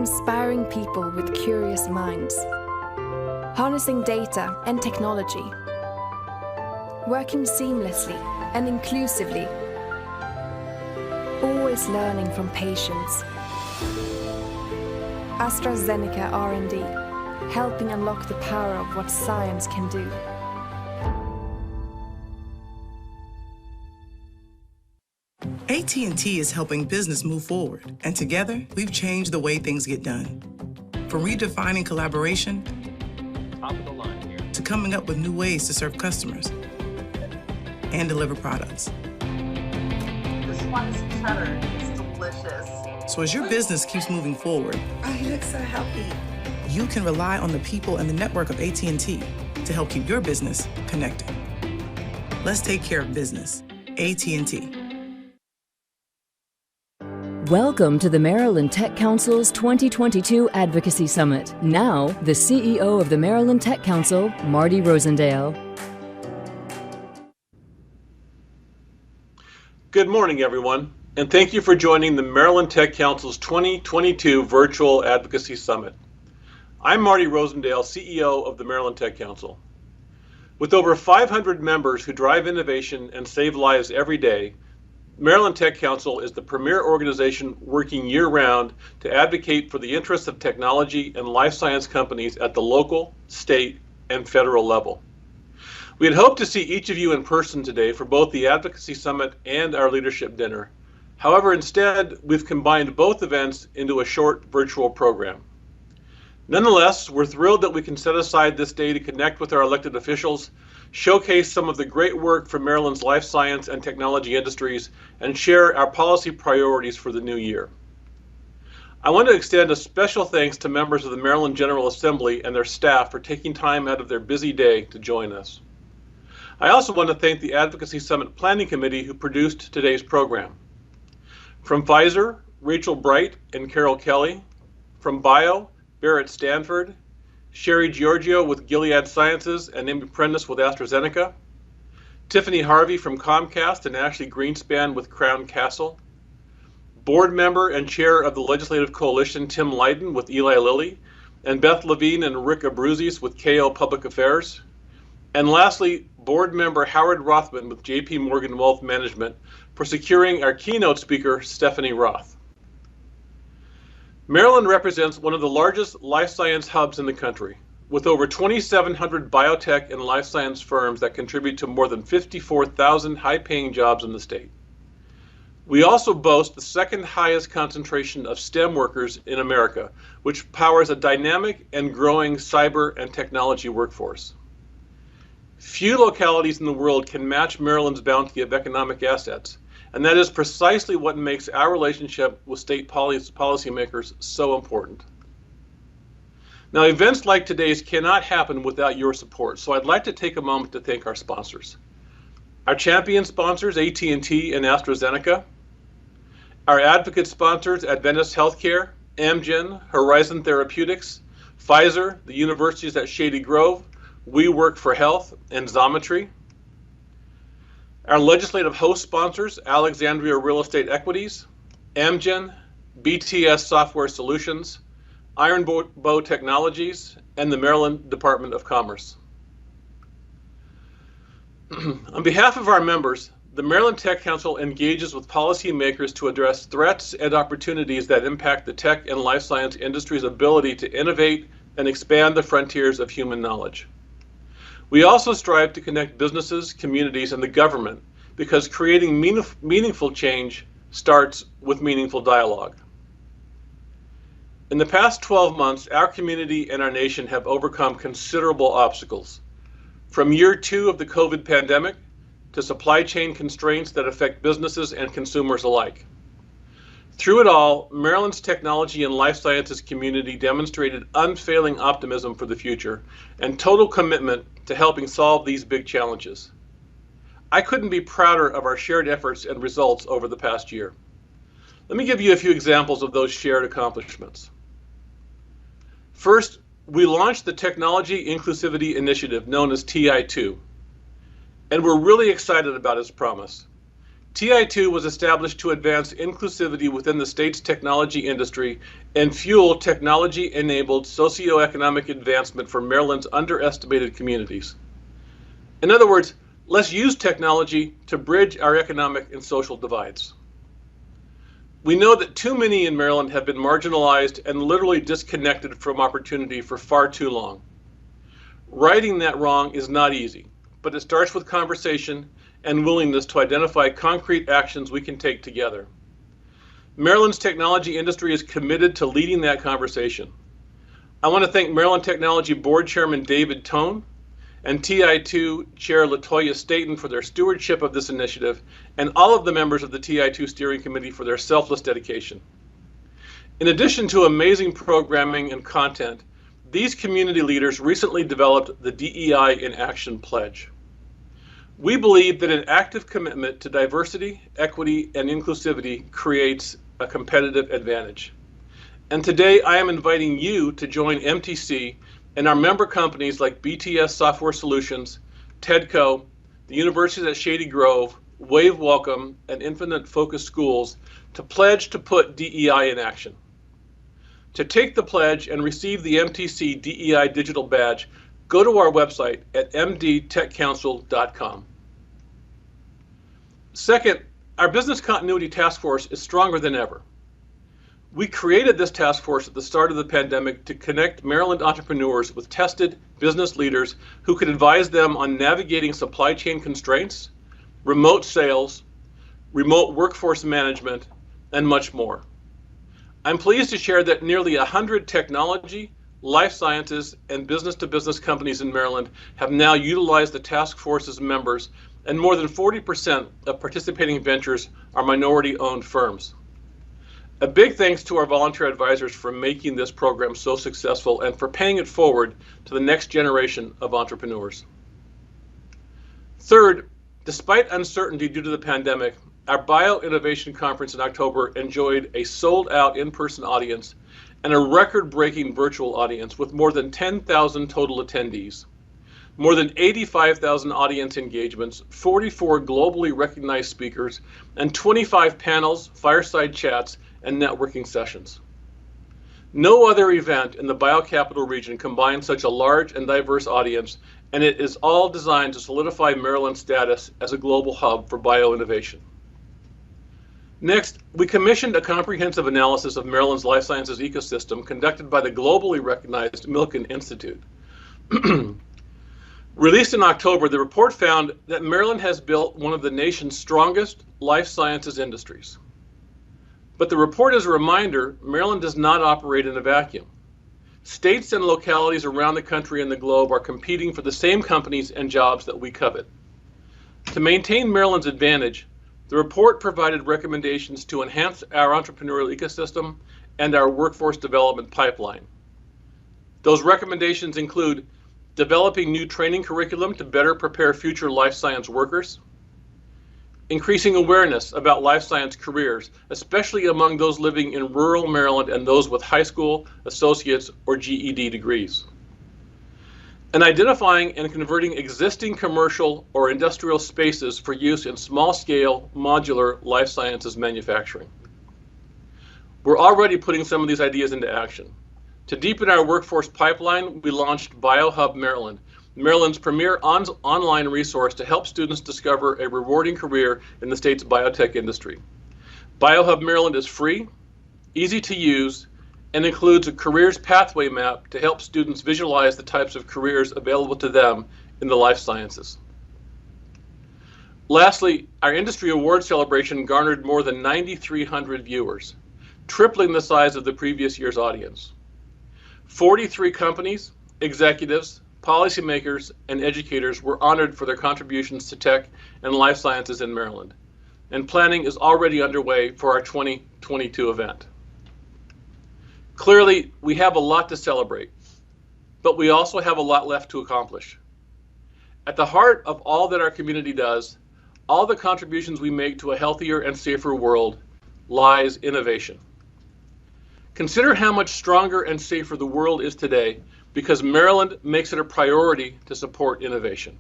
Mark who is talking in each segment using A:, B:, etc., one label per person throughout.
A: inspiring people with curious minds, harnessing data and technology, working seamlessly and inclusively, always learning from patients. AstraZeneca R&D, helping unlock the power of what science can do.
B: AT&T is helping business move forward, and together, we've changed the way things get done. From redefining collaboration,
C: top of the line here,
B: to coming up with new ways to serve customers and deliver products.
D: This one is cheddar. It's delicious.
B: So as your business keeps moving forward,
D: Oh, you look so healthy.
B: you can rely on the people and the network of AT&T to help keep your business connected. Let's take care of business. AT&T.
E: Welcome to the Maryland Tech Council's 2022 Advocacy Summit. Now, the CEO of the Maryland Tech Council, Marty Rosendale.
C: Good morning, everyone, and thank you for joining the Maryland Tech Council's 2022 Virtual Advocacy Summit. I'm Marty Rosendale, CEO of the Maryland Tech Council. With over 500 members who drive innovation and save lives every day, Maryland Tech Council is the premier organization working year-round to advocate for the interests of technology and life science companies at the local, state, and federal level. We had hoped to see each of you in person today for both the Advocacy Summit and our Leadership Dinner. However, instead, we've combined both events into a short virtual program. Nonetheless, we're thrilled that we can set aside this day to connect with our elected officials, showcase some of the great work from Maryland's life science and technology industries, and share our policy priorities for the new year. I want to extend a special thanks to members of the Maryland General Assembly and their staff for taking time out of their busy day to join us. I also want to thank the Advocacy Summit Planning Committee who produced today's program. From Pfizer, Rachel Bright and Carol Kelly. From Bio, Barrett Stanford. Sherry Giorgio with Gilead Sciences and Amy Prentice with AstraZeneca. Tiffany Harvey from Comcast and Ashley Greenspan with Crown Castle. Board member and chair of the Legislative Coalition, Tim Lydon with Eli Lilly. And Beth Levine and Rick Abruzis with KO Public Affairs. And lastly, board member Howard Rothman with JP Morgan Wealth Management for securing our keynote speaker, Stephanie Roth. Maryland represents one of the largest life science hubs in the country, with over 2,700 biotech and life science firms that contribute to more than 54,000 high-paying jobs in the state. We also boast the second highest concentration of STEM workers in America, which powers a dynamic and growing cyber and technology workforce. Few localities in the world can match Maryland's bounty of economic assets, and that is precisely what makes our relationship with state policymakers so important. Now, events like today's cannot happen without your support, so I'd like to take a moment to thank our sponsors. Our champion sponsors, AT&T and AstraZeneca. Our advocate sponsors, Adventist Healthcare, Amgen, Horizon Therapeutics, Pfizer, the universities at Shady Grove, We Work for Health, and Xometry. Our legislative host sponsors, Alexandria Real Estate Equities, Amgen, BTS Software Solutions, Iron Bow Technologies, and the Maryland Department of Commerce. On behalf of our members, the Maryland Tech Council engages with policymakers to address threats and opportunities that impact the tech and life science industry's ability to innovate and expand the frontiers of human knowledge. We also strive to connect businesses, communities, and the government because creating meaningful change starts with meaningful dialogue. In the past 12 months, our community and our nation have overcome considerable obstacles. From year 2 of the COVID pandemic to supply chain constraints that affect businesses and consumers alike. Through it all, Maryland's technology and life sciences community demonstrated unfailing optimism for the future and total commitment to helping solve these big challenges. I couldn't be prouder of our shared efforts and results over the past year. Let me give you a few examples of those shared accomplishments. First, we launched the Technology Inclusivity Initiative known as TI2, and we're really excited about its promise. TI2 was established to advance inclusivity within the state's technology industry and fuel technology-enabled socioeconomic advancement for Maryland's underestimated communities. In other words, let's use technology to bridge our economic and social divides. We know that too many in Maryland have been marginalized and literally disconnected from opportunity for far too long. Righting that wrong is not easy, but it starts with conversation and willingness to identify concrete actions we can take together. Maryland's technology industry is committed to leading that conversation. I want to thank Maryland Technology Board Chairman David Tone and TI2 Chair LaToya Staten for their stewardship of this initiative, and all of the members of the TI2 Steering Committee for their selfless dedication. In addition to amazing programming and content, these community leaders recently developed the DEI in Action Pledge. We believe that an active commitment to diversity, equity, and inclusivity creates a competitive advantage. And today I am inviting you to join MTC and our member companies like BTS Software Solutions, TEDCO, the Universities at Shady Grove, Wave Welcome, and Infinite Focus Schools to pledge to put DEI in action. To take the pledge and receive the MTC DEI digital badge, go to our website at mdtechcouncil.com. Second, our business continuity task force is stronger than ever. We created this task force at the start of the pandemic to connect Maryland entrepreneurs with tested business leaders who could advise them on navigating supply chain constraints, remote sales, remote workforce management, and much more. I'm pleased to share that nearly 100 technology, life sciences, and business-to-business companies in Maryland have now utilized the task force's members, and more than 40% of participating ventures are minority-owned firms. A big thanks to our volunteer advisors for making this program so successful and for paying it forward to the next generation of entrepreneurs. Third, despite uncertainty due to the pandemic, our Bio-Innovation Conference in October enjoyed a sold-out in-person audience and a record-breaking virtual audience with more than 10,000 total attendees, more than 85,000 audience engagements, 44 globally recognized speakers, and 25 panels, fireside chats, and networking sessions. No other event in the BioCapital region combines such a large and diverse audience, and it is all designed to solidify Maryland's status as a global hub for bioinnovation. Next, we commissioned a comprehensive analysis of Maryland's life sciences ecosystem conducted by the globally recognized Milken Institute. Released in October, the report found that Maryland has built one of the nation's strongest life sciences industries. But the report is a reminder, Maryland does not operate in a vacuum. States and localities around the country and the globe are competing for the same companies and jobs that we covet. To maintain Maryland's advantage, the report provided recommendations to enhance our entrepreneurial ecosystem and our workforce development pipeline. Those recommendations include developing new training curriculum to better prepare future life science workers, increasing awareness about life science careers, especially among those living in rural Maryland and those with high school, associate's, or GED degrees, and identifying and converting existing commercial or industrial spaces for use in small-scale, modular life sciences manufacturing. We're already putting some of these ideas into action. To deepen our workforce pipeline, we launched BioHub Maryland, Maryland's premier online resource to help students discover a rewarding career in the state's biotech industry. BioHub Maryland is free, easy to use, and includes a careers pathway map to help students visualize the types of careers available to them in the life sciences. Lastly, our industry award celebration garnered more than 9,300 viewers, tripling the size of the previous year's audience. 43 companies, executives, policymakers, and educators were honored for their contributions to tech and life sciences in Maryland, and planning is already underway for our 2022 event. Clearly, we have a lot to celebrate, but we also have a lot left to accomplish. At the heart of all that our community does, all the contributions we make to a healthier and safer world, lies innovation. Consider how much stronger and safer the world is today because Maryland makes it a priority to support innovation.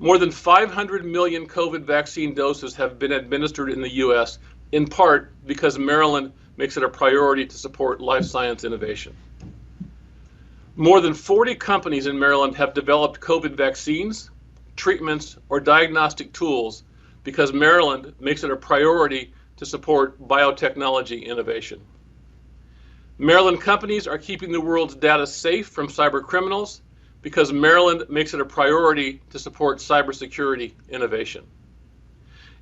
C: More than 500 million COVID vaccine doses have been administered in the US, in part because Maryland makes it a priority to support life science innovation. More than 40 companies in Maryland have developed COVID vaccines, treatments, or diagnostic tools because Maryland makes it a priority to support biotechnology innovation. Maryland companies are keeping the world's data safe from cyber criminals because Maryland makes it a priority to support cybersecurity innovation.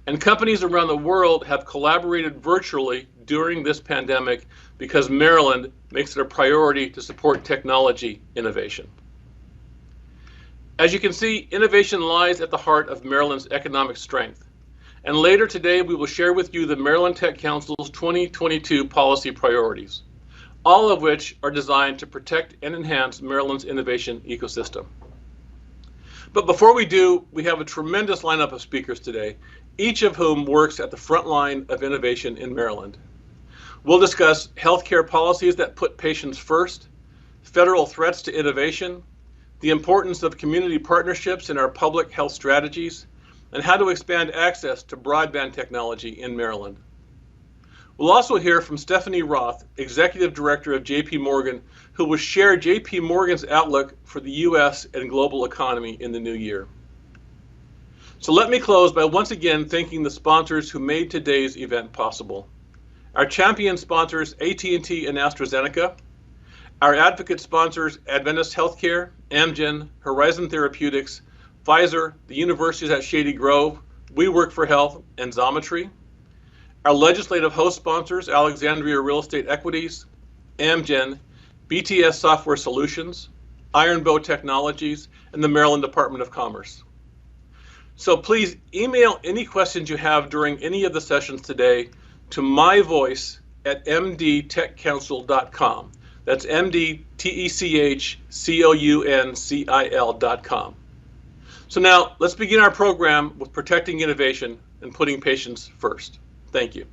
C: And companies around the world have collaborated virtually during this pandemic because Maryland makes it a priority to support technology innovation. As you can see, innovation lies at the heart of Maryland's economic strength. And later today, we will share with you the Maryland Tech Council's 2022 policy priorities, all of which are designed to protect and enhance Maryland's innovation ecosystem. But before we do, we have a tremendous lineup of speakers today, each of whom works at the front line of innovation in Maryland. We'll discuss healthcare policies that put patients first, federal threats to innovation, the importance of community partnerships in our public health strategies, and how to expand access to broadband technology in Maryland. We'll also hear from Stephanie Roth, Executive Director of JP Morgan, who will share JP Morgan's outlook for the US and global economy in the new year. So let me close by once again thanking the sponsors who made today's event possible. Our champion sponsors, AT&T and AstraZeneca, our advocate sponsors, Adventist Healthcare, Amgen, Horizon Therapeutics, Pfizer, the universities at Shady Grove, We Work for Health, and Xometry. Our legislative host sponsors, Alexandria Real Estate Equities, Amgen, BTS Software Solutions, Ironbow Technologies, and the Maryland Department of Commerce. So please email any questions you have during any of the sessions today to myvoice@mdtechcouncil.com. That's mdtechcouncil.com. So now let's begin our program with protecting innovation and putting patients first. Thank you.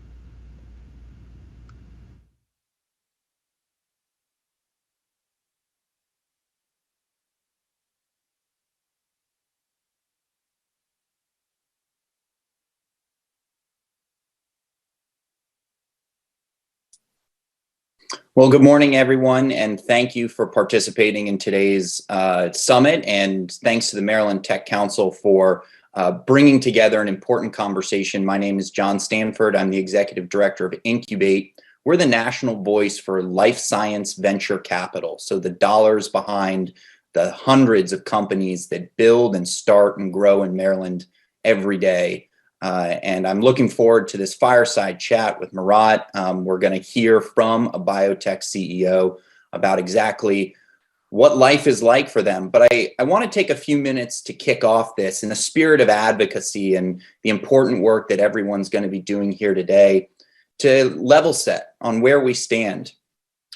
F: Well, good morning, everyone, and thank you for participating in today's summit, and thanks to the Maryland Tech Council for bringing together an important conversation. My name is John Stanford. I'm the Executive Director of Incubate. We're the national voice for life science venture capital, so the dollars behind the hundreds of companies that build and start and grow in Maryland every day. And I'm looking forward to this fireside chat with Murat. We're going to hear from a biotech CEO about exactly what life is like for them. But I want to take a few minutes to kick off this in the spirit of advocacy and the important work that everyone's going to be doing here today to level set on where we stand.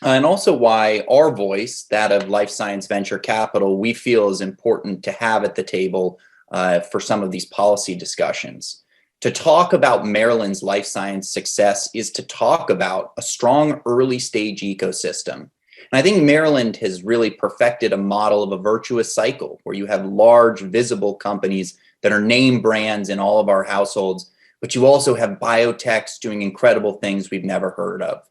F: And also why our voice, that of life science venture capital, we feel is important to have at the table for some of these policy discussions. To talk about Maryland's life science success is to talk about a strong early stage ecosystem. And I think Maryland has really perfected a model of a virtuous cycle where you have large visible companies that are name brands in all of our households, but you also have biotechs doing incredible things we've never heard of.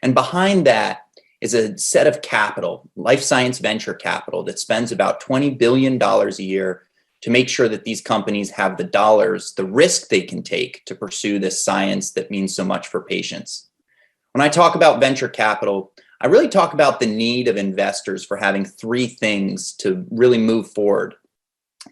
F: And behind that is a set of capital, life science venture capital, that spends about $20 billion a year to make sure that these companies have the dollars, the risk they can take to pursue this science that means so much for patients. When I talk about venture capital, I really talk about the need of investors for having three things to really move forward.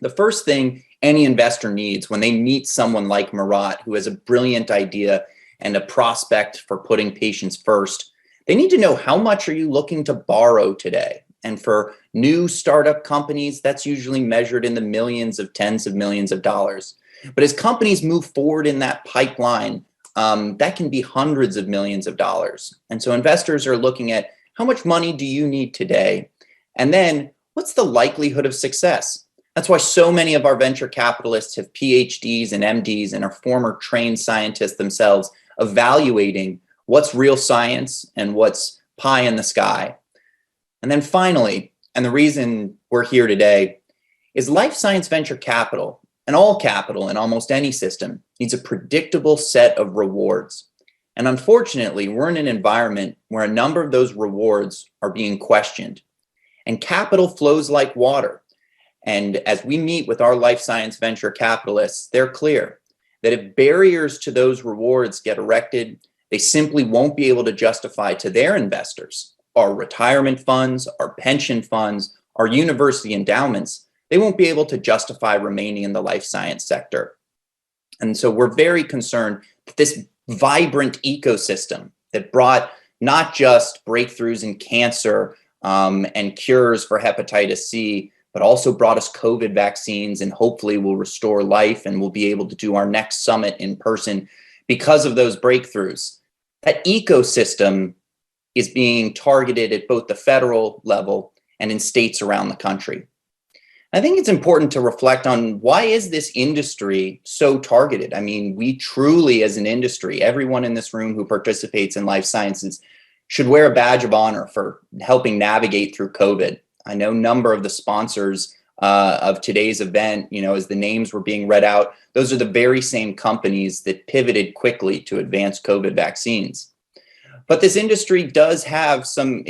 F: The first thing any investor needs when they meet someone like Murat, who has a brilliant idea and a prospect for putting patients first, they need to know, how much are you looking to borrow today? And for new startup companies, that's usually measured in the millions of tens of millions of dollars. But as companies move forward in that pipeline, that can be hundreds of millions of dollars. And so investors are looking at, how much money do you need today? And then what's the likelihood of success? That's why so many of our venture capitalists have PhDs and MDs and are former trained scientists themselves, evaluating what's real science and what's pie in the sky. And then finally, and the reason we're here today, is life science venture capital And all capital in almost any system needs a predictable set of rewards. And unfortunately, we're in an environment where a number of those rewards are being questioned. And capital flows like water. And as we meet with our life science venture capitalists, they're clear that if barriers to those rewards get erected, they simply won't be able to justify to their investors, our retirement funds, our pension funds, our university endowments, they won't be able to justify remaining in the life science sector. And so we're very concerned that this vibrant ecosystem that brought not just breakthroughs in cancer and cures for hepatitis C, but also brought us COVID vaccines and hopefully will restore life and we'll be able to do our next summit in person because of those breakthroughs. That ecosystem is being targeted at both the federal level and in states around the country. I think it's important to reflect on why is this industry so targeted? I mean, we truly as an industry, everyone in this room who participates in life sciences should wear a badge of honor for helping navigate through COVID. I know a number of the sponsors of today's event, as the names were being read out, those are the very same companies that pivoted quickly to advance COVID vaccines. But this industry does have some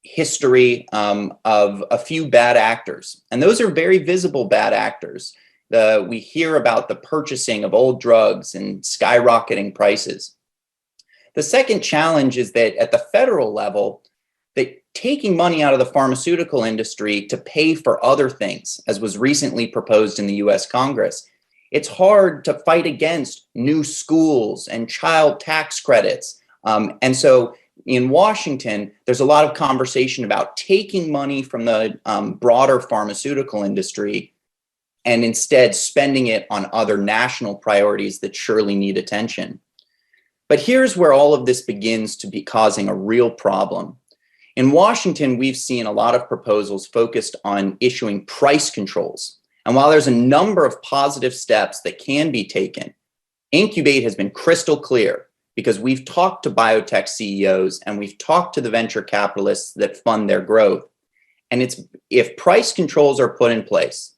F: history of a few bad actors, and those are very visible bad actors. We hear about the purchasing of old drugs and skyrocketing prices. The second challenge is that at the federal level, that taking money out of the pharmaceutical industry to pay for other things, as was recently proposed in the US Congress, it's hard to fight against new schools and child tax credits. And so in Washington, there's a lot of conversation about taking money from the broader pharmaceutical industry and instead spending it on other national priorities that surely need attention. But here's where all of this begins to be causing a real problem. In Washington, we've seen a lot of proposals focused on issuing price controls. And while there's a number of positive steps that can be taken, Incubate has been crystal clear because we've talked to biotech CEOs and we've talked to the venture capitalists that fund their growth. And if price controls are put in place,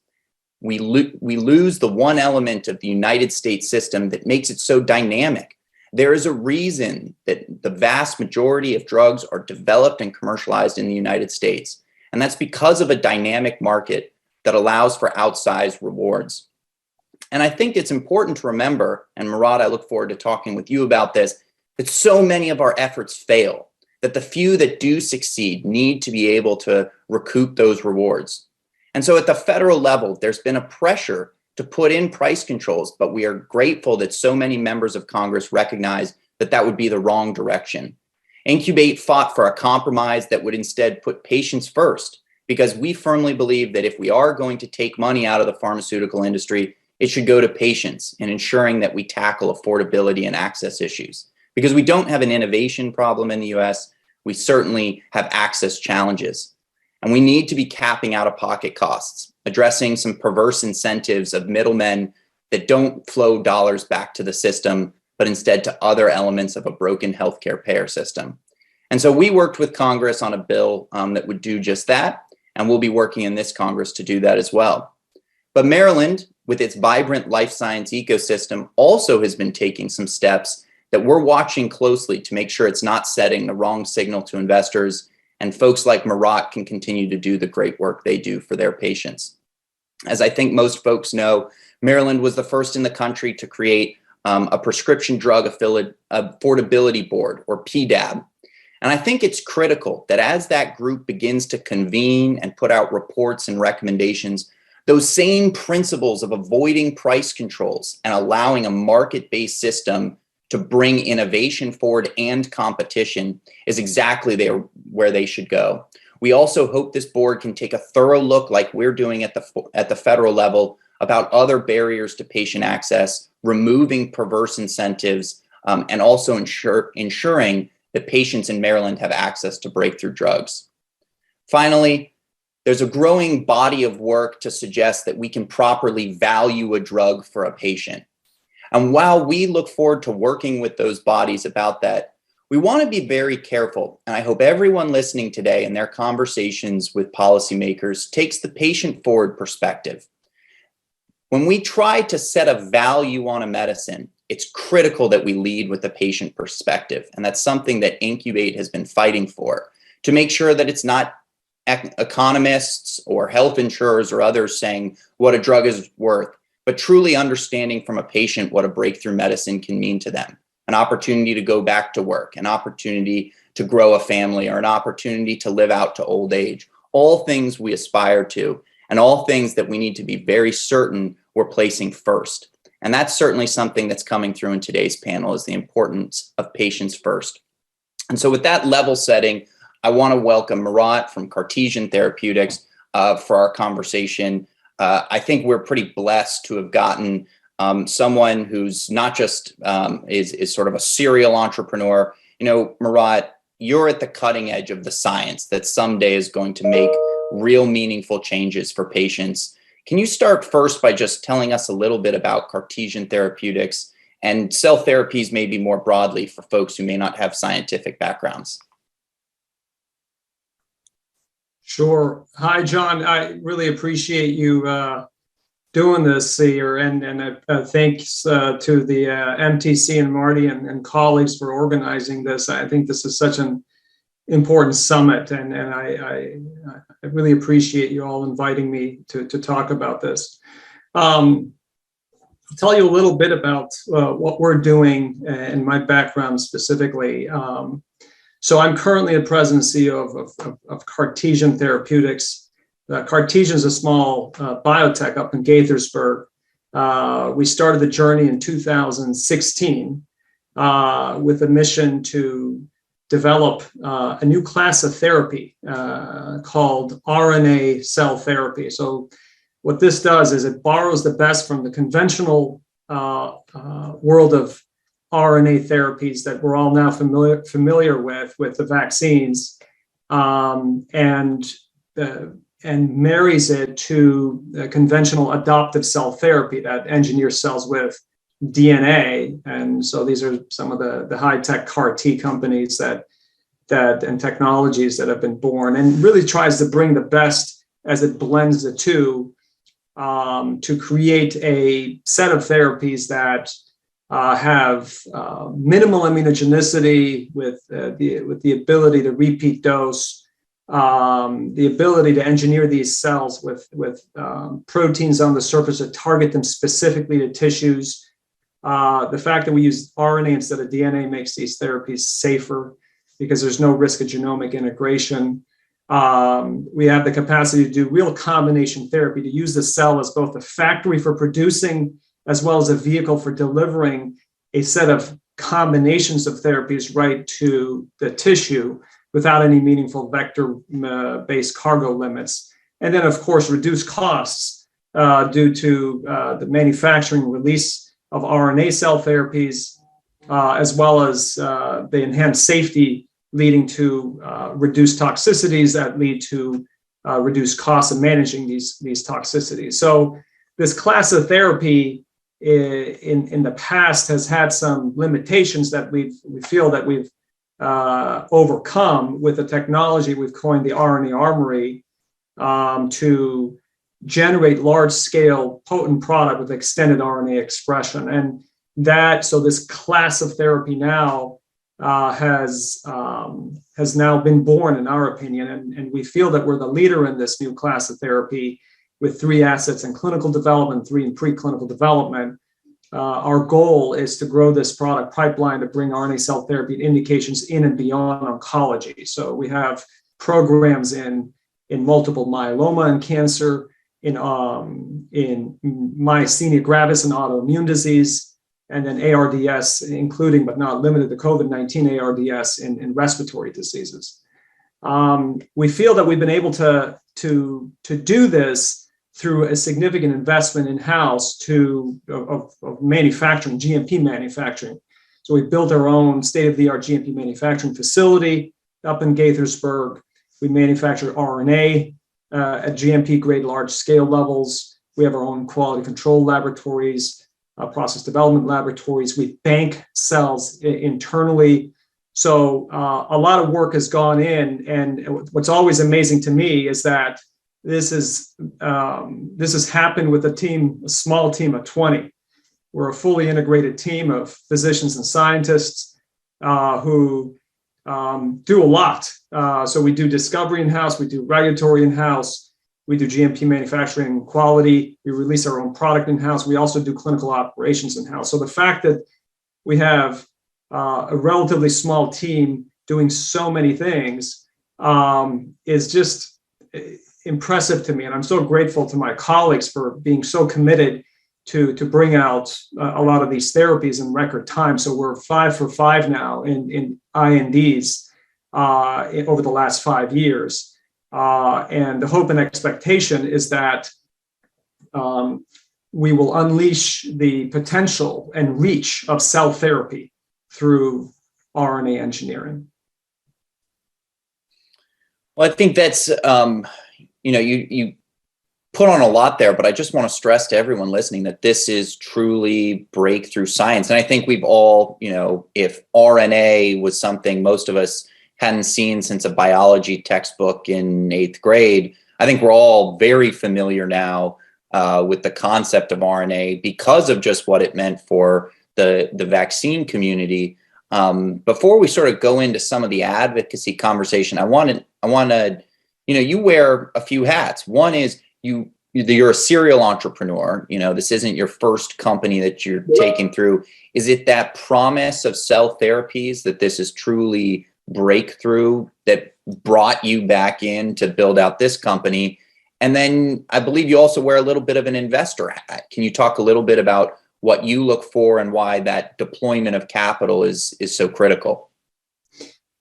F: we lose the one element of the United States system that makes it so dynamic. There is a reason that the vast majority of drugs are developed and commercialized in the United States. And that's because of a dynamic market that allows for outsized rewards. And I think it's important to remember, and Murat, I look forward to talking with you about this, that so many of our efforts fail, that the few that do succeed need to be able to recoup those rewards. And so at the federal level, there's been a pressure to put in price controls, but we are grateful that so many members of Congress recognize that that would be the wrong direction. Incubate fought for a compromise that would instead put patients first, because we firmly believe that if we are going to take money out of the pharmaceutical industry, it should go to patients in ensuring that we tackle affordability and access issues. Because we don't have an innovation problem in the US, we certainly have access challenges. And we need to be capping out-of-pocket costs, addressing some perverse incentives of middlemen that don't flow dollars back to the system, but instead to other elements of a broken healthcare payer system. And so we worked with Congress on a bill that would do just that, and we'll be working in this Congress to do that as well. But Maryland, with its vibrant life science ecosystem, also has been taking some steps that we're watching closely to make sure it's not setting the wrong signal to investors, and folks like Murat can continue to do the great work they do for their patients. As I think most folks know, Maryland was the first in the country to create a prescription drug affordability board, or PDAB. And I think it's critical that as that group begins to convene and put out reports and recommendations, those same principles of avoiding price controls and allowing a market-based system to bring innovation forward and competition is exactly where they should go. We also hope this board can take a thorough look, like we're doing at the federal level, about other barriers to patient access, removing perverse incentives, and also ensuring that patients in Maryland have access to breakthrough drugs. Finally, there's a growing body of work to suggest that we can properly value a drug for a patient. And while we look forward to working with those bodies about that, we want to be very careful. And I hope everyone listening today in their conversations with policymakers takes the patient forward perspective. When we try to set a value on a medicine, it's critical that we lead with the patient perspective. And that's something that Incubate has been fighting for, to make sure that it's not economists or health insurers or others saying what a drug is worth, but truly understanding from a patient what a breakthrough medicine can mean to them. An opportunity to go back to work, an opportunity to grow a family, or an opportunity to live out to old age. All things we aspire to, and all things that we need to be very certain we're placing first. And that's certainly something that's coming through in today's panel, is the importance of patients first. And so with that level setting, I want to welcome Murat from Cartesian Therapeutics for our conversation. I think we're pretty blessed to have gotten someone who's not just is sort of a serial entrepreneur. You know, Murat, you're at the cutting edge of the science that someday is going to make real meaningful changes for patients. Can you start first by just telling us a little bit about Cartesian Therapeutics and cell therapies maybe more broadly for folks who may not have scientific backgrounds?
G: Sure. Hi, John. I really appreciate you doing this here, and thanks to the MTC and Marty and colleagues for organizing this. I think this is such an important summit, and I really appreciate you all inviting me to talk about this. I'll tell you a little bit about what we're doing and my background specifically. So I'm currently the president and CEO of Cartesian Therapeutics. Cartesian is a small biotech up in Gaithersburg. We started the journey in 2016 with a mission to develop a new class of therapy called RNA cell therapy. So what this does is it borrows the best from the conventional world of RNA therapies that we're all now familiar with the vaccines, and marries it to the conventional adoptive cell therapy that engineers cells with DNA. And so these are some of the high-tech CAR-T companies that and technologies that have been born, and really tries to bring the best as it blends the two to create a set of therapies that have minimal immunogenicity with the ability to repeat dose, the ability to engineer these cells with proteins on the surface that target them specifically to tissues. The fact that we use RNA instead of DNA makes these therapies safer because there's no risk of genomic integration. We have the capacity to do real combination therapy, to use the cell as both a factory for producing as well as a vehicle for delivering a set of combinations of therapies right to the tissue without any meaningful vector-based cargo limits. And then, of course, reduce costs due to the manufacturing release of RNA cell therapies, as well as the enhanced safety leading to reduced toxicities that lead to reduced costs of managing these toxicities. So this class of therapy in the past has had some limitations that we feel that we've overcome with the technology we've coined the RNA armory to generate large-scale potent product with extended RNA expression. And so this class of therapy now has now been born, in our opinion, and we feel that we're the leader in this new class of therapy with 3 assets in clinical development, 3 in preclinical development. Our goal is to grow this product pipeline to bring RNA cell therapy indications in and beyond oncology. So we have programs in multiple myeloma and cancer, in myasthenia gravis and autoimmune disease, and then ARDS, including but not limited to COVID-19 ARDS in respiratory diseases. We feel that we've been able to do this through a significant investment in-house of manufacturing, GMP manufacturing. So we built our own state-of-the-art GMP manufacturing facility up in Gaithersburg. We manufacture RNA at GMP-grade large-scale levels. We have our own quality control laboratories, process development laboratories. We bank cells internally. So a lot of work has gone in, and what's always amazing to me is that this has happened with a small team of 20. We're a fully integrated team of physicians and scientists who do a lot. So we do discovery in-house, we do regulatory in-house, we do GMP manufacturing and quality, we release our own product in-house, we also do clinical operations in-house. So the fact that we have a relatively small team doing so many things is just impressive to me. And I'm so grateful to my colleagues for being so committed to bring out a lot of these therapies in record time. So we're 5 for 5 now in INDs over the last 5 years. And the hope and expectation is that we will unleash the potential and reach of cell therapy through RNA engineering.
F: Well, I think that's, you put on a lot there, but I just want to stress to everyone listening that this is truly breakthrough science. And I think we've all, if RNA was something most of us hadn't seen since a biology textbook in 8th grade, I think we're all very familiar now with the concept of RNA because of just what it meant for the vaccine community. Before we sort of go into some of the advocacy conversation, I want to, you wear a few hats. One is you're a serial entrepreneur. This isn't your first company that you're taking through. Is it that promise of cell therapies that this is truly breakthrough that brought you back in to build out this company? And then I believe you also wear a little bit of an investor hat. Can you talk a little bit about what you look for and why that deployment of capital is so critical?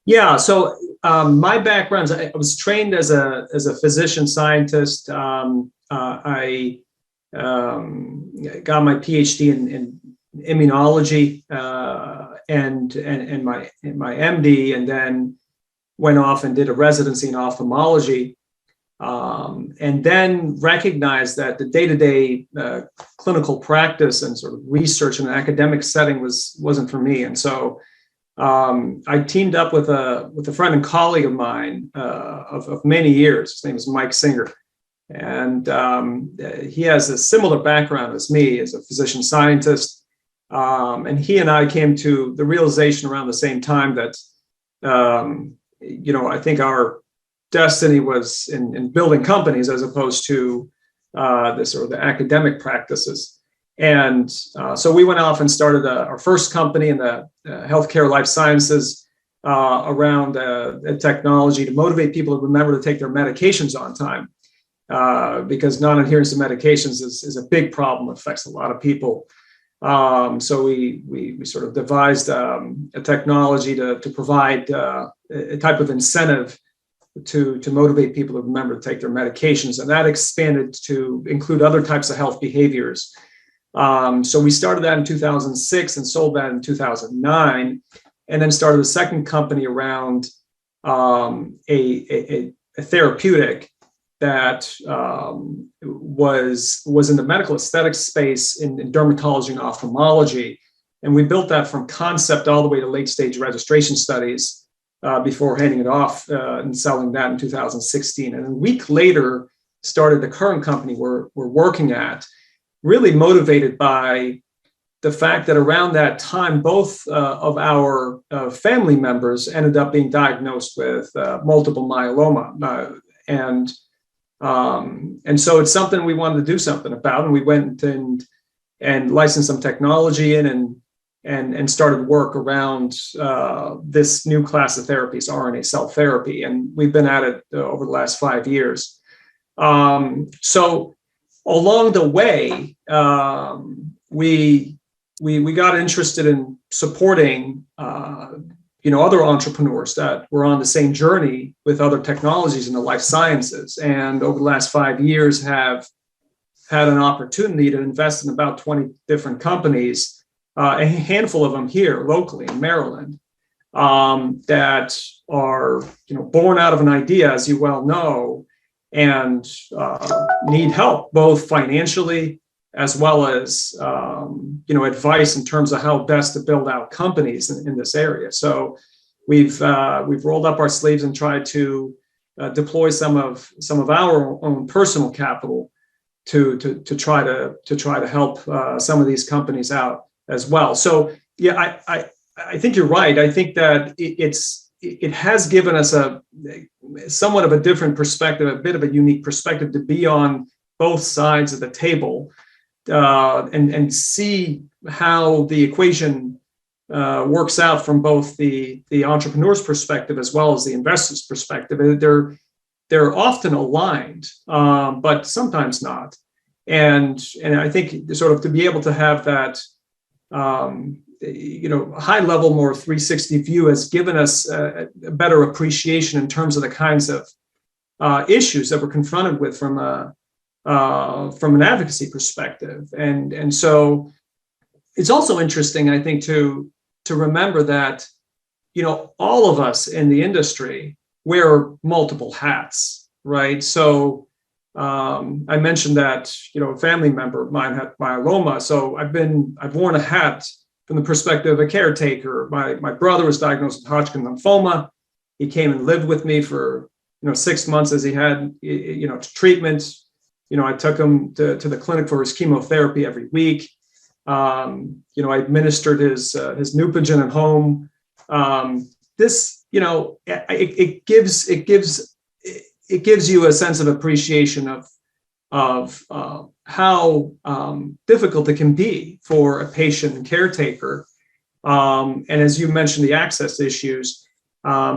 G: Yeah, so my background, I was trained as a physician scientist. I got my PhD in immunology and my MD, and then went off and did a residency in ophthalmology, and then recognized that the day-to-day clinical practice and sort of research in an academic setting wasn't for me, and so I teamed up with a friend and colleague of mine of many years. His name is Mike Singer, and he has a similar background as me as a physician scientist. And he and I came to the realization around the same time that, I think our destiny was in building companies as opposed to the academic practices. And so we went off and started our first company in the healthcare life sciences around a technology to motivate people to remember to take their medications on time, because non-adherence to medications is a big problem, affects a lot of people. So we sort of devised a technology to provide a type of incentive to motivate people to remember to take their medications, and that expanded to include other types of health behaviors. So we started that in 2006 and sold that in 2009, and then started a second company around a therapeutic that was in the medical aesthetics space in dermatology and ophthalmology. And we built that from concept all the way to late stage registration studies before handing it off and selling that in 2016. And a week later, started the current company we're working at, really motivated by the fact that around that time, both of our family members ended up being diagnosed with multiple myeloma. And so it's something we wanted to do something about, and we went and licensed some technology in and started work around this new class of therapies, RNA cell therapy, and we've been at it over the last 5 years. So along the way, we got interested in supporting other entrepreneurs that were on the same journey with other technologies in the life sciences, and over the last 5 years have had an opportunity to invest in about 20 different companies, a handful of them here locally in Maryland, that are born out of an idea, as you well know, and need help both financially as well as advice in terms of how best to build out companies in this area. So we've rolled up our sleeves and tried to deploy some of our own personal capital to try to help some of these companies out as well. So yeah, I think you're right. I think that it has given us a somewhat of a different perspective, a bit of a unique perspective, to be on both sides of the table and see how the equation works out from both the entrepreneur's perspective as well as the investor's perspective. They're often aligned, but sometimes not. And I think sort of to be able to have that high level, more 360 view has given us a better appreciation in terms of the kinds of issues that we're confronted with from an advocacy perspective. And so it's also interesting, I think, to remember that, all of us in the industry wear multiple hats, right? So I mentioned that, a family member of mine had myeloma. So I've worn a hat from the perspective of a caretaker. My brother was diagnosed with Hodgkin lymphoma. He came and lived with me for 6 months as he had treatment. I took him to the clinic for his chemotherapy every week. I administered his Neupogen at home. It gives you a sense of appreciation of how difficult it can be for a patient and caretaker. And as you mentioned, the access issues,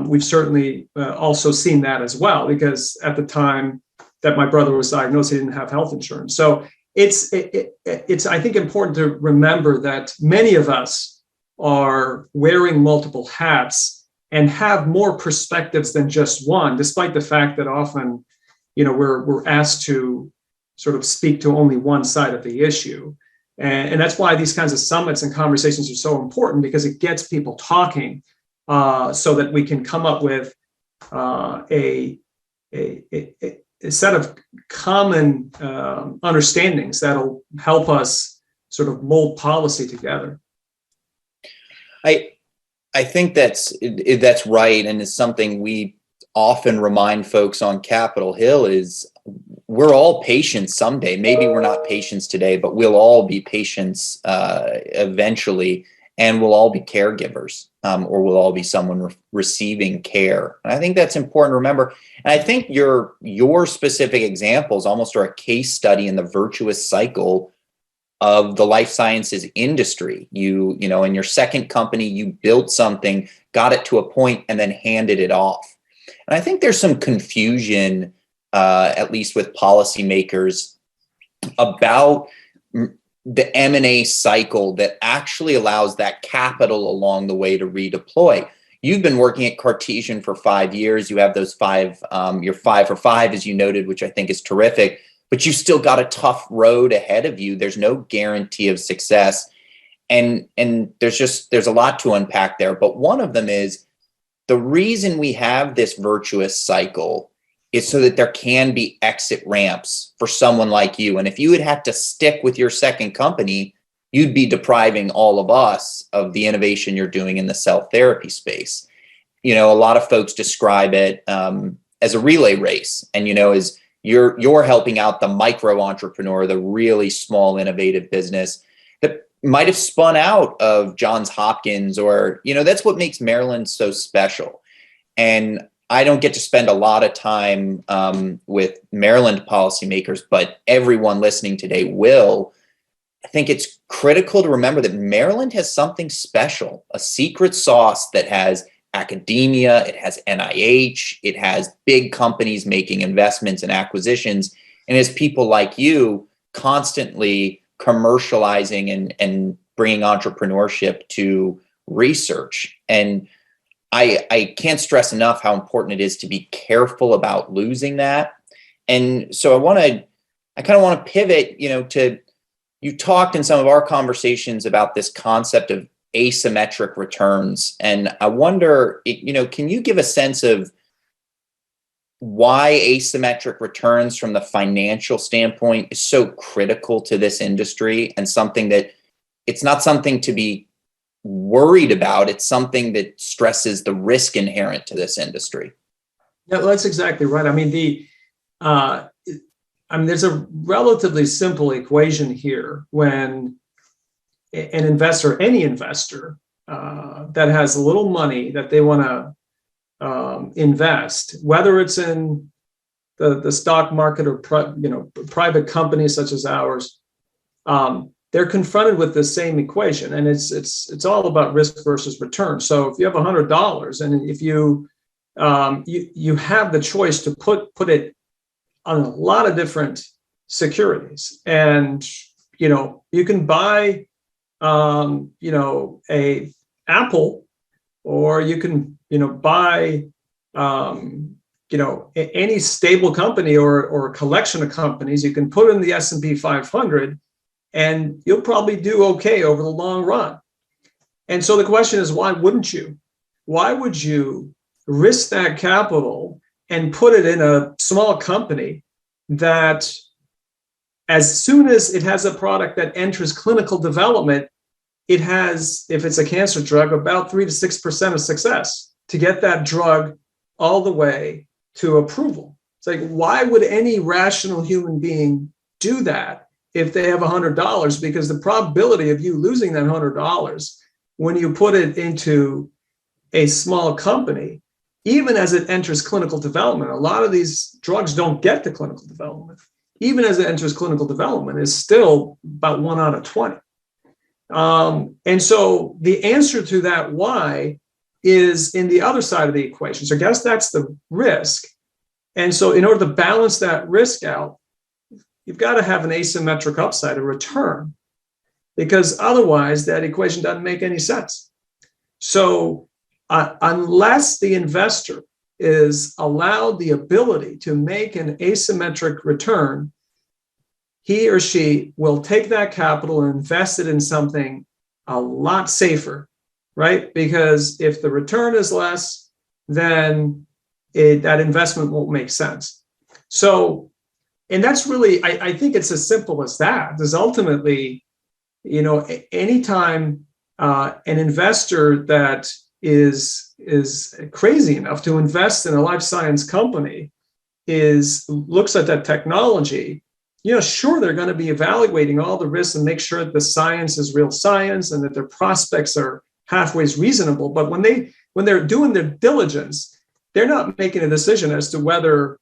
G: we've certainly also seen that as well, because at the time that my brother was diagnosed, he didn't have health insurance. So it's I think important to remember that many of us are wearing multiple hats and have more perspectives than just one, despite the fact that often, we're asked to sort of speak to only one side of the issue. And that's why these kinds of summits and conversations are so important, because it gets people talking so that we can come up with a set of common understandings that'll help us sort of mold policy together.
F: I think that's right, and it's something we often remind folks on Capitol Hill is we're all patients someday. Maybe we're not patients today, but we'll all be patients eventually, and we'll all be caregivers, or we'll all be someone receiving care. And I think that's important to remember. And I think your specific examples almost are a case study in the virtuous cycle of the life sciences industry. You in your second company, you built something, got it to a point, and then handed it off. And I think there's some confusion, at least with policymakers, about the M&A cycle that actually allows that capital along the way to redeploy. You've been working at Cartesian for 5 years. You have those you're 5 for 5, as you noted, which I think is terrific. But you've still got a tough road ahead of you. There's no guarantee of success. And there's a lot to unpack there. But one of them is the reason we have this virtuous cycle is so that there can be exit ramps for someone like you. And if you had to stick with your second company, you'd be depriving all of us of the innovation you're doing in the cell therapy space. A lot of folks describe it as a relay race. And, as you're helping out the micro entrepreneur, the really small innovative business that might have spun out of Johns Hopkins, or, that's what makes Maryland so special. And I don't get to spend a lot of time with Maryland policymakers, but everyone listening today will. I think it's critical to remember that Maryland has something special, a secret sauce that has academia, it has NIH, it has big companies making investments and acquisitions, and has people like you constantly commercializing and bringing entrepreneurship to research. And I can't stress enough how important it is to be careful about losing that. And so I kind of want to pivot, to, you talked in some of our conversations about this concept of asymmetric returns. And I wonder, can you give a sense of why asymmetric returns from the financial standpoint is so critical to this industry, and something that it's not something to be worried about, it's something that stresses the risk inherent to this industry?
G: Yeah, well, that's exactly right. I mean, there's a relatively simple equation here when an investor, any investor that has a little money that they want to invest, whether it's in the stock market or private companies such as ours, they're confronted with the same equation, and it's all about risk versus return. So if you have $100 and if you have the choice to put it on a lot of different securities, and you can buy a Apple, or you can buy any stable company or a collection of companies. You can put in the S&P 500 and you'll probably do okay over the long run. And so the question is, why wouldn't you? Why would you risk that capital and put it in a small company that, as soon as it has a product that enters clinical development, it has, if it's a cancer drug, about 3 to 6% of success to get that drug all the way to approval? It's like, why would any rational human being do that if they have $100? Because the probability of you losing that $100 when you put it into a small company, even as it enters clinical development, a lot of these drugs don't get to clinical development. Even as it enters clinical development, is still about 1 out of 20. And so the answer to that why is in the other side of the equation. So I guess that's the risk. And so in order to balance that risk out, you've got to have an asymmetric upside, a return, because otherwise that equation doesn't make any sense. So unless the investor is allowed the ability to make an asymmetric return, he or she will take that capital and invest it in something a lot safer, right? Because if the return is less, then that investment won't make sense. So, and that's really, I think it's as simple as that. There's ultimately, anytime an investor that is crazy enough to invest in a life science company looks at that technology, sure, they're going to be evaluating all the risks and make sure that the science is real science and that their prospects are halfway reasonable. But when they're doing their diligence, they're not making a decision as to whether,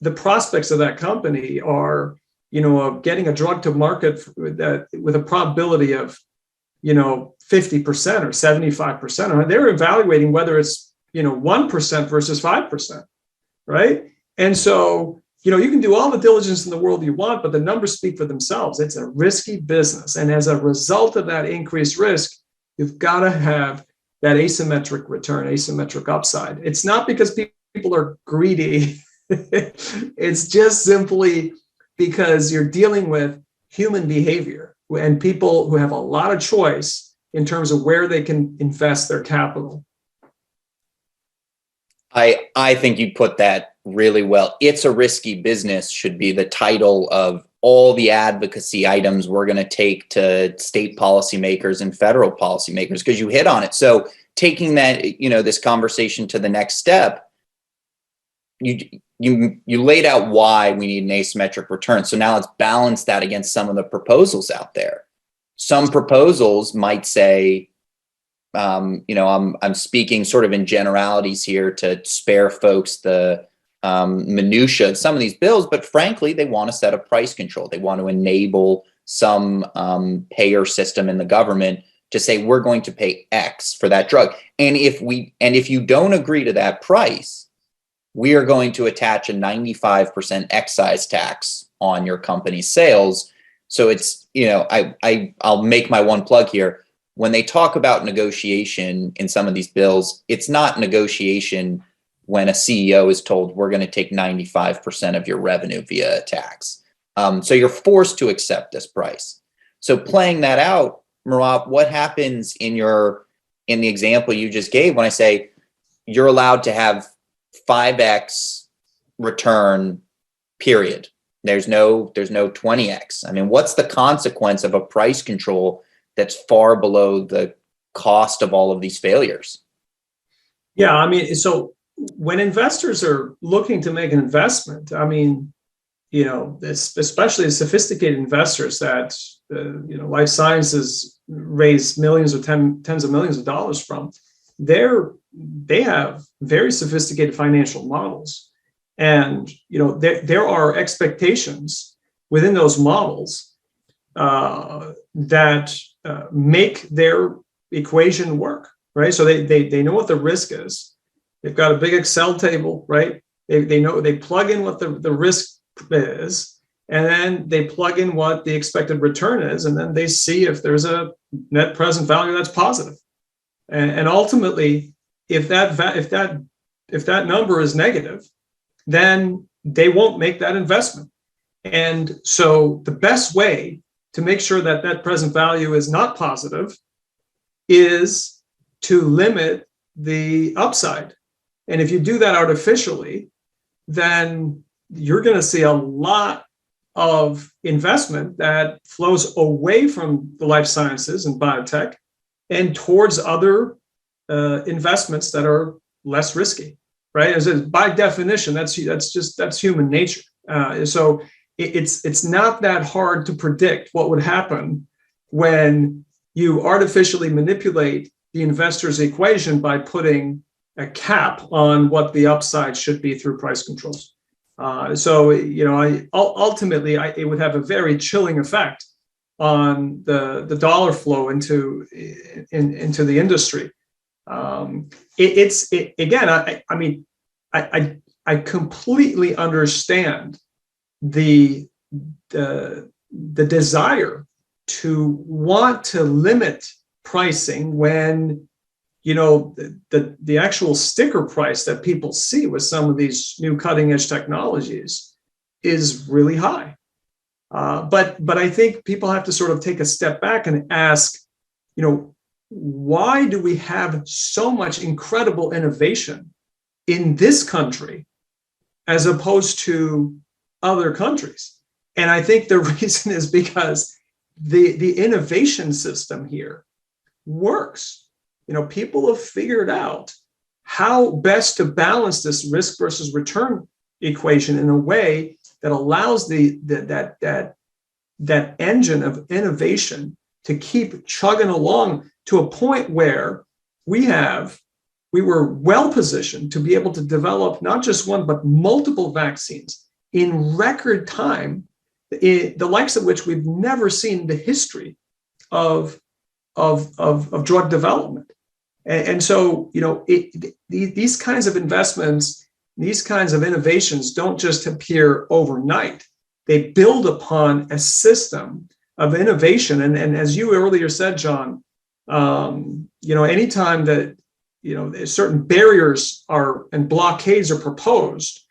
G: the prospects of that company are, getting a drug to market with a probability of, 50% or 75%. They're evaluating whether it's, 1% versus 5%, right? And so, you can do all the diligence in the world you want, but the numbers speak for themselves. It's a risky business. And as a result of that increased risk, you've got to have that asymmetric return, asymmetric upside. It's not because people are greedy. It's just simply because you're dealing with human behavior and people who have a lot of choice in terms of where they can invest their capital.
F: I think you put that really well. It's a risky business should be the title of all the advocacy items we're going to take to state policymakers and federal policymakers, because you hit on it. So taking that, this conversation to the next step, you laid out why we need an asymmetric return. So now let's balance that against some of the proposals out there. Some proposals might say, I'm speaking sort of in generalities here to spare folks the minutia of some of these bills, but frankly, they want to set a price control. They want to enable some payer system in the government to say, we're going to pay X for that drug. And if you don't agree to that price, we are going to attach a 95% excise tax on your company's sales. So it's, I'll make my one plug here. When they talk about negotiation in some of these bills, it's not negotiation when a CEO is told we're going to take 95% of your revenue via a tax. So you're forced to accept this price. So playing that out, Murat, what happens in the example you just gave when I say you're allowed to have 5x return, period? There's no 20x. I mean, what's the consequence of a price control that's far below the cost of all of these failures?
G: Yeah, I mean, so when investors are looking to make an investment, I mean, especially sophisticated investors that, life sciences raise millions or tens of millions of dollars from, they have very sophisticated financial models. And, there are expectations within those models that make their equation work, right? So they know what the risk is. They've got a big Excel table, right? They know, they plug in what the risk is, and then they plug in what the expected return is, and then they see if there's a net present value that's positive. And ultimately, if that number is negative, then they won't make that investment. And so the best way to make sure that net present value is not positive is to limit the upside. And if you do that artificially, then you're going to see a lot of investment that flows away from the life sciences and biotech and towards other investments that are less risky, right? As by definition, that's human nature. So it's not that hard to predict what would happen when you artificially manipulate the investor's equation by putting a cap on what the upside should be through price controls. Ultimately, it would have a very chilling effect on the dollar flow into the industry. I completely understand the desire to want to limit pricing when the actual sticker price that people see with some of these new cutting edge technologies is really high. But I think people have to sort of take a step back and ask, why do we have so much incredible innovation in this country as opposed to other countries? And I think the reason is because the innovation system here works. People have figured out how best to balance this risk versus return equation in a way that allows that engine of innovation to keep chugging along to a point where we were well positioned to be able to develop not just one, but multiple vaccines in record time, the likes of which we've never seen in the history of drug development. And so, these kinds of investments, these kinds of innovations don't just appear overnight. They build upon a system of innovation. And as you earlier said, John, anytime that, certain barriers and blockades are proposed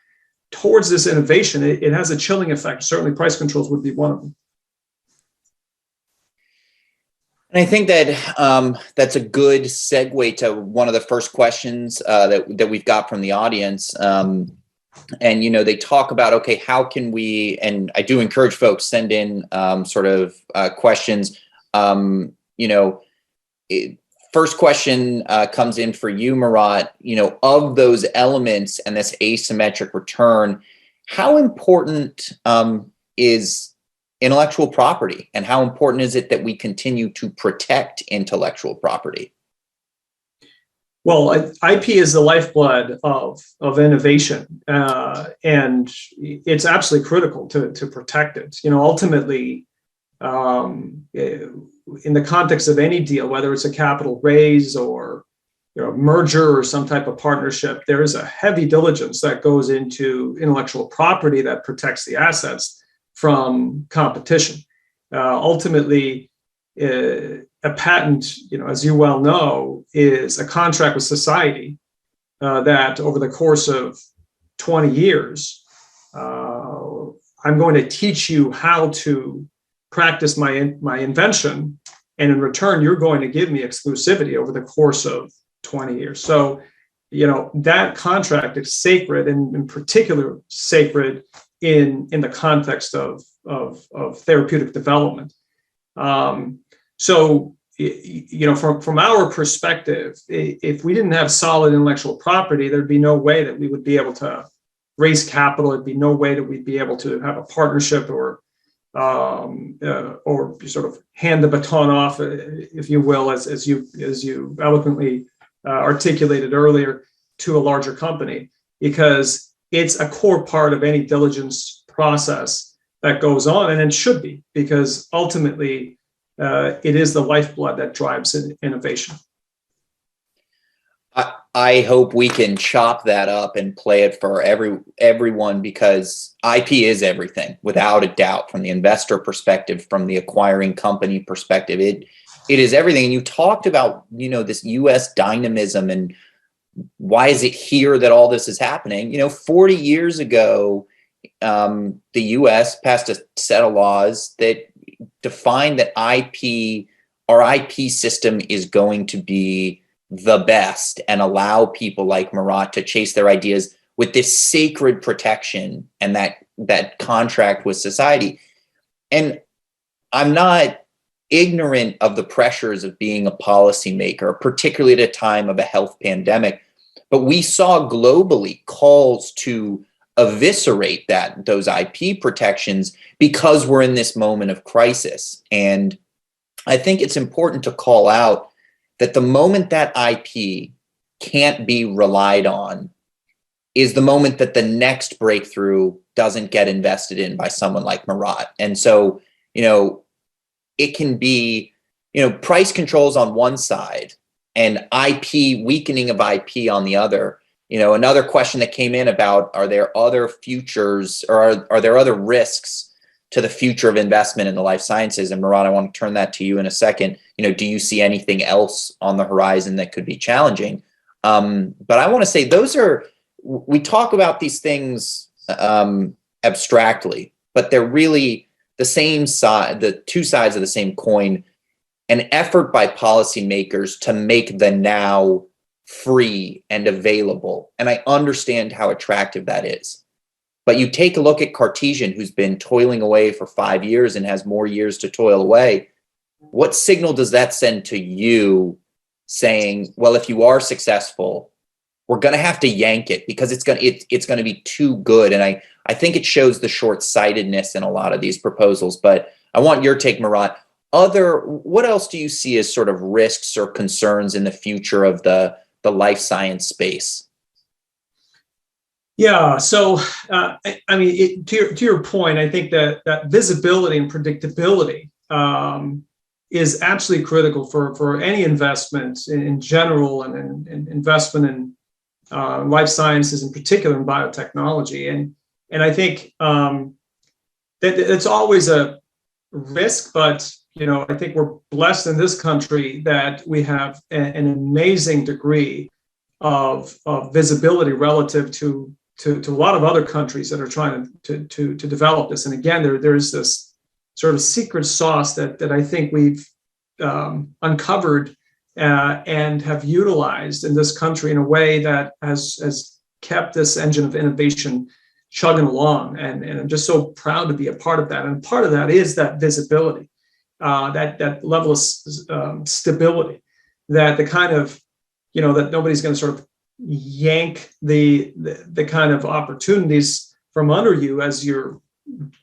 G: towards this innovation, it has a chilling effect. Certainly price controls would be one of them.
F: And I think that that's a good segue to one of the first questions that we've got from the audience. And, they talk about, okay, how can we, and I do encourage folks send in questions. First question comes in for you, Murat, of those elements and this asymmetric return, how important is intellectual property, and how important is it that we continue to protect intellectual property?
G: Well, IP is the lifeblood of innovation, and it's absolutely critical to protect it. Ultimately, in the context of any deal, whether it's a capital raise or merger or some type of partnership, there is a heavy diligence that goes into intellectual property that protects the assets from competition. Ultimately, a patent, as you well know, is a contract with society that over the course of 20 years, I'm going to teach you how to practice my invention, and in return, you're going to give me exclusivity over the course of 20 years. So, that contract is sacred, and in particular sacred in the context of therapeutic development. So, from our perspective, if we didn't have solid intellectual property, there'd be no way that we would be able to raise capital. There'd be no way that we'd be able to have a partnership or sort of hand the baton off, if you will, as you eloquently articulated earlier, to a larger company, because it's a core part of any diligence process that goes on, and it should be, because ultimately it is the lifeblood that drives innovation.
F: I hope we can chop that up and play it for everyone, because IP is everything, without a doubt, from the investor perspective, from the acquiring company perspective. It is everything. And you talked about, this U.S. dynamism and why is it here that all this is happening? 40 years ago, the U.S. passed a set of laws that defined that our IP system is going to be the best and allow people like Murat to chase their ideas with this sacred protection and that contract with society. And I'm not ignorant of the pressures of being a policymaker, particularly at a time of a health pandemic, but we saw globally calls to eviscerate those IP protections because we're in this moment of crisis. And I think it's important to call out that the moment that IP can't be relied on is the moment that the next breakthrough doesn't get invested in by someone like Murat. And so, it can be, price controls on one side and IP, weakening of IP on the other. Another question that came in about, are there other futures, or are there other risks to the future of investment in the life sciences? And Murat, I want to turn that to you in a second. Do you see anything else on the horizon that could be challenging? But I want to say we talk about these things abstractly, but they're really the same side, the two sides of the same coin, an effort by policymakers to make the now free and available. And I understand how attractive that is. But you take a look at Cartesian, who's been toiling away for 5 years and has more years to toil away. What signal does that send to you saying, well, if you are successful, we're going to have to yank it because it's going to be too good? And I think it shows the short-sightedness in a lot of these proposals. But I want your take, Murat. What else do you see as sort of risks or concerns in the future of the life science space?
G: Yeah. So, to your point, I think that visibility and predictability is absolutely critical for any investment in general, and investment in life sciences in particular, in biotechnology. And I think that it's always a risk, but I think we're blessed in this country that we have an amazing degree of visibility relative to a lot of other countries that are trying to develop this. And again, there's this sort of secret sauce that I think we've uncovered and have utilized in this country in a way that has kept this engine of innovation chugging along. And I'm just so proud to be a part of that. And part of that is that visibility, that level of stability, that the kind of, that nobody's going to sort of yank the kind of opportunities from under you as you're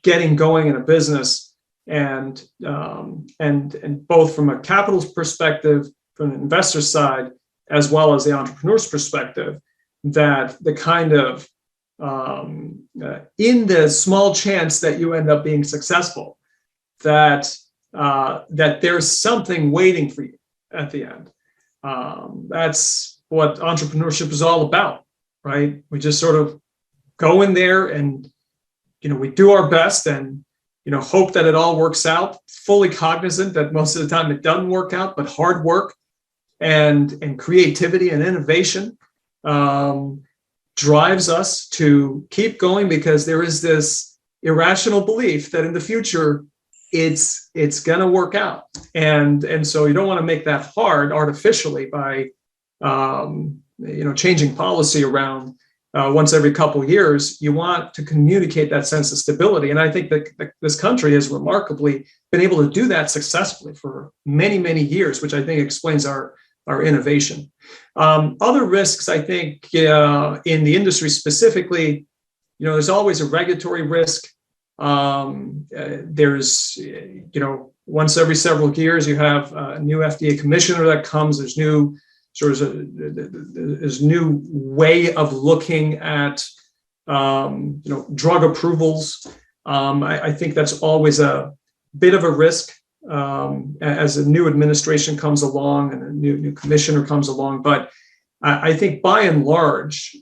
G: getting going in a business, and both from a capital perspective, from an investor side, as well as the entrepreneur's perspective, that the kind of in the small chance that you end up being successful, that there's something waiting for you at the end. That's what entrepreneurship is all about, right? We just sort of go in there and, we do our best and, hope that it all works out, fully cognizant that most of the time it doesn't work out, but hard work and creativity and innovation drives us to keep going, because there is this irrational belief that in the future it's going to work out. And so you don't want to make that hard artificially by, changing policy around once every couple of years, you want to communicate that sense of stability. And I think that this country has remarkably been able to do that successfully for many, many years, which I think explains our innovation. Other risks, I think, in the industry specifically, there's always a regulatory risk. There's, once every several years, you have a new FDA commissioner that comes. There's new way of looking at, drug approvals. I think that's always a bit of a risk as a new administration comes along and a new commissioner comes along. But I think by and large,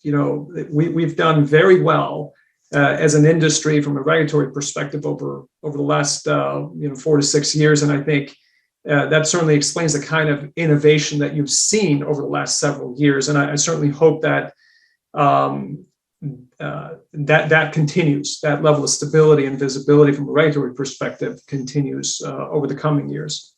G: we've done very well as an industry from a regulatory perspective over the last 4 to 6 years, and I think that certainly explains the kind of innovation that you've seen over the last several years. And I certainly hope that that continues. That level of stability and visibility from a regulatory perspective continues over the coming years.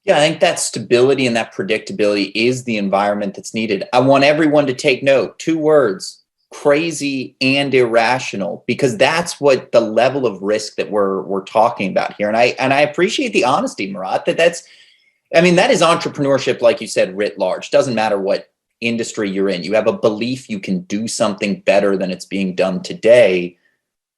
F: Yeah, I think that stability and that predictability is the environment that's needed. I want everyone to take note. 2 words: crazy and irrational, because that's what the level of risk that we're talking about here. And I appreciate the honesty, Murat, that is entrepreneurship, like you said, writ large. Doesn't matter what industry you're in. You have a belief you can do something better than it's being done today,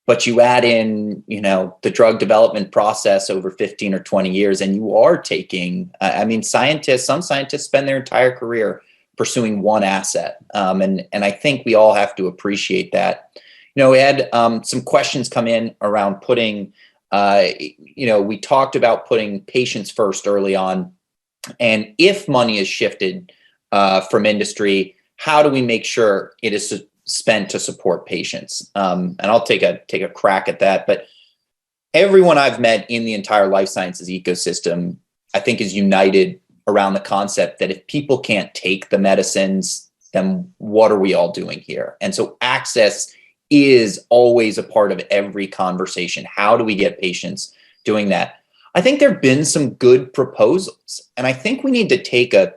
F: but you add in, the drug development process over 15 or 20 years, and you are taking, some scientists spend their entire career pursuing one asset. And I think we all have to appreciate that. We had some questions come in around putting, we talked about putting patients first early on. And if money is shifted from industry, how do we make sure it is spent to support patients? And I'll take a crack at that. But everyone I've met in the entire life sciences ecosystem, I think, is united around the concept that if people can't take the medicines, then what are we all doing here? And so access is always a part of every conversation. How do we get patients doing that? I think there have been some good proposals, and I think we need to take a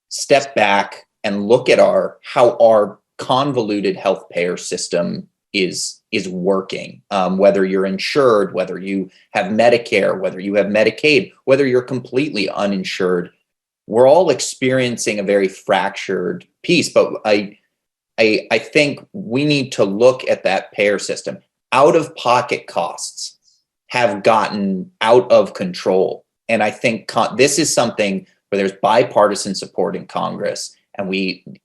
F: step back and look at how our convoluted health payer system is working. Whether you're insured, whether you have Medicare, whether you have Medicaid, whether you're completely uninsured, we're all experiencing a very fractured piece. But I think we need to look at that payer system. Out-of-pocket costs have gotten out of control, and I think this is something where there's bipartisan support in Congress. And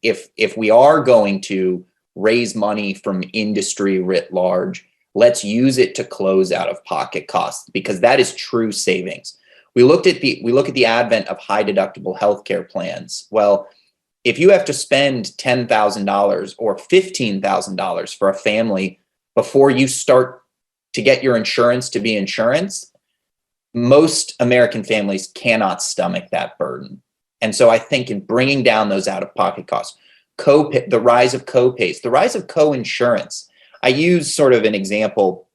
F: if we are going to raise money from industry writ large, let's use it to close out-of-pocket costs, because that is true savings. We look at the advent of high deductible healthcare plans. Well, if you have to spend $10,000 or $15,000 for a family before you start to get your insurance to be insurance, most American families cannot stomach that burden. And so I think in bringing down those out-of-pocket costs, the rise of co-pays, the rise of co-insurance. I use sort of an example,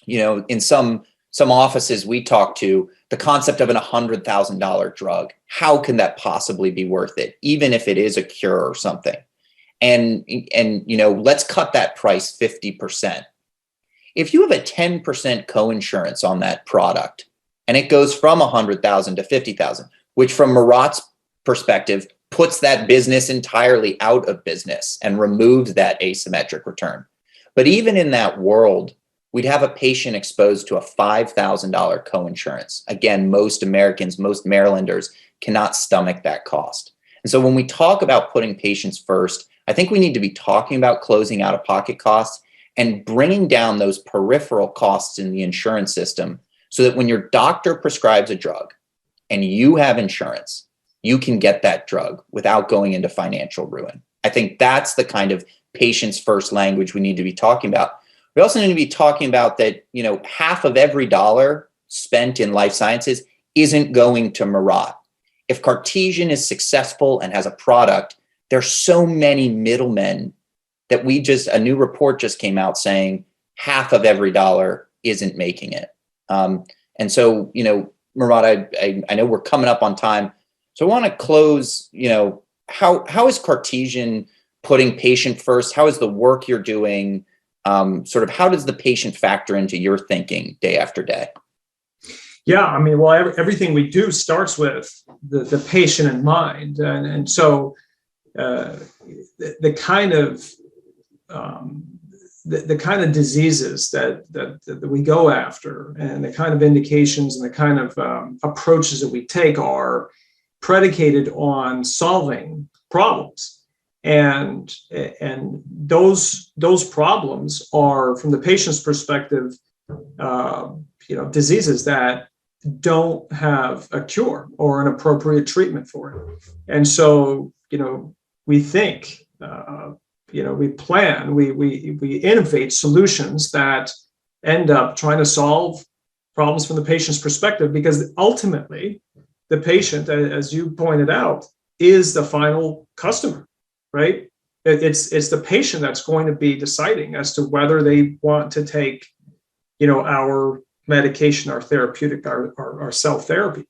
F: in some offices we talk to, the concept of an $100,000 drug. How can that possibly be worth it, even if it is a cure or something? And let's cut that price 50%. If you have a 10% co-insurance on that product, and it goes from $100,000 to $50,000, which from Murat's perspective puts that business entirely out of business and removes that asymmetric return. But even in that world, we'd have a patient exposed to a $5,000 co-insurance. Again, most Americans, most Marylanders cannot stomach that cost. And so when we talk about putting patients first, I think we need to be talking about closing out-of-pocket costs and bringing down those peripheral costs in the insurance system so that when your doctor prescribes a drug and you have insurance, you can get that drug without going into financial ruin. I think that's the kind of patients first language we need to be talking about. We also need to be talking about that, half of every dollar spent in life sciences isn't going to Murat. If Cartesian is successful and has a product, there's so many middlemen that a new report just came out saying half of every dollar isn't making it. And so, Murat, I know we're coming up on time. So I want to close, how is Cartesian putting patient first? How is the work you're doing, sort of how does the patient factor into your thinking day after day?
G: Yeah, I mean, well, everything we do starts with the patient in mind. And so the kind of the kind of diseases that we go after and the kind of indications and the kind of approaches that we take are predicated on solving problems. And those problems are, from the patient's perspective, diseases that don't have a cure or an appropriate treatment for it. And so, we think, we plan, we innovate solutions that end up trying to solve problems from the patient's perspective, because ultimately the patient, as you pointed out, is the final customer, right? It's the patient that's going to be deciding as to whether they want to take, our medication, our therapeutic, our cell therapy.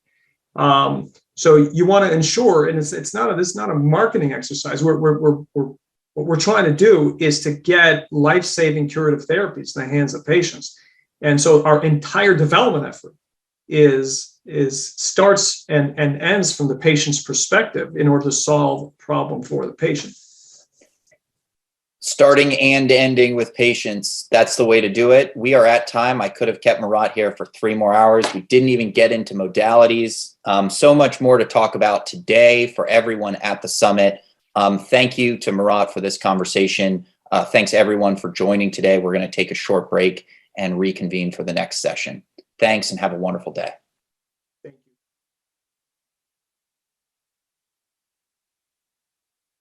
G: So you want to ensure, and it's not a marketing exercise. What we're trying to do is to get life-saving curative therapies in the hands of patients. And so our entire development effort starts and ends from the patient's perspective in order to solve a problem for the patient.
F: Starting and ending with patients, that's the way to do it. We are at time. I could have kept Murat here for 3 more hours. We didn't even get into modalities. So much more to talk about today for everyone at the summit. Thank you to Murat for this conversation. Thanks everyone for joining today. We're going to take a short break and reconvene for the next session. Thanks and have a wonderful day.